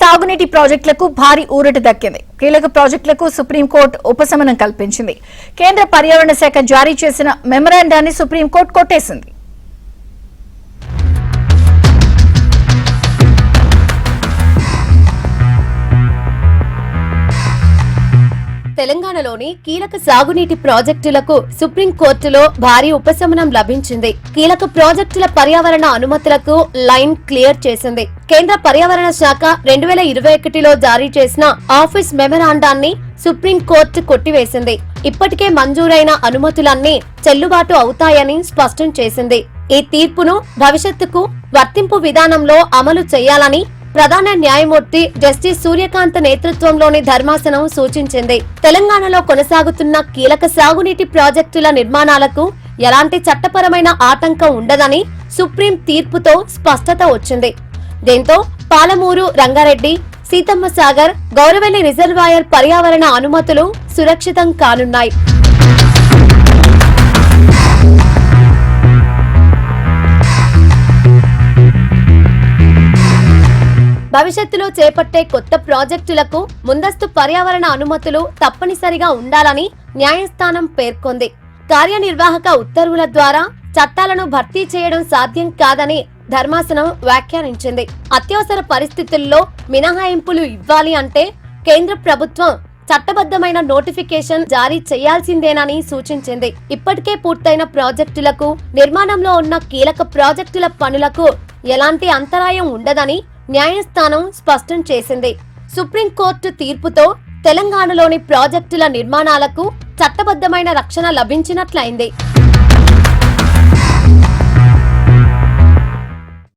సాగునీటి ప్రాజెక్టులకు భారీ ఊరట దక్కింది. కీలక ప్రాజెక్టులకు సుప్రీంకోర్టు ఉపశమనం కల్పించింది. కేంద్ర పర్యావరణ శాఖ జారీ చేసిన మెమరాండాన్ని సుప్రీంకోర్టు కొట్టేసింది. తెలంగాణలోని కీలక సాగునీటి ప్రాజెక్టులకు సుప్రీంకోర్టులో భారీ ఉపశమనం లభించింది. కీలక ప్రాజెక్టుల పర్యావరణ అనుమతులకు లైన్ క్లియర్ చేసింది. కేంద్ర పర్యావరణ శాఖ 2021లో జారీ చేసిన ఆఫీస్ మెమరాండాన్ని సుప్రీంకోర్టు కొట్టివేసింది. ఇప్పటికే మంజూరైన అనుమతులన్నీ చెల్లుబాటు అవుతాయని స్పష్టం చేసింది. ఈ తీర్పును భవిష్యత్తుకు వర్తింపు విధానంలో అమలు చేయాలని ప్రధాన న్యాయమూర్తి జస్టిస్ సూర్యకాంత్ నేతృత్వంలోని ధర్మాసనం సూచించింది. తెలంగాణలో కొనసాగుతున్న కీలక సాగునీటి ప్రాజెక్టుల నిర్మాణాలకు ఎలాంటి చట్టపరమైన ఆటంకం ఉండదని సుప్రీం తీర్పుతో స్పష్టత వచ్చింది. దీంతో పాలమూరు, రంగారెడ్డి, సీతమ్మ సాగర్, గౌరవెల్లి రిజర్వాయర్ పర్యావరణ అనుమతులు సురక్షితం కానున్నాయి. భవిష్యత్తులో చేపట్టే కొత్త ప్రాజెక్టులకు ముందస్తు పర్యావరణ అనుమతులు తప్పనిసరిగా ఉండాలని న్యాయస్థానం పేర్కొంది. కార్యనిర్వాహక ఉత్తర్వుల ద్వారా చట్టాలను భర్తీ చేయడం సాధ్యం కాదని ధర్మాసనం వ్యాఖ్యానించింది. అత్యవసర పరిస్థితుల్లో మినహాయింపులు ఇవ్వాలి అంటే కేంద్ర ప్రభుత్వం చట్టబద్ధమైన నోటిఫికేషన్ జారీ చేయాల్సిందేనని సూచించింది. ఇప్పటికే పూర్తయిన ప్రాజెక్టులకు, నిర్మాణంలో ఉన్న కీలక ప్రాజెక్టుల పనులకు ఎలాంటి అంతరాయం ఉండదని న్యాయస్థానం స్పష్టం చేసింది. సుప్రీంకోర్టు తీర్పుతో తెలంగాణలోని ప్రాజెక్టుల నిర్మాణాలకు చట్టబద్ధమైన రక్షణ లభించినట్లయింది.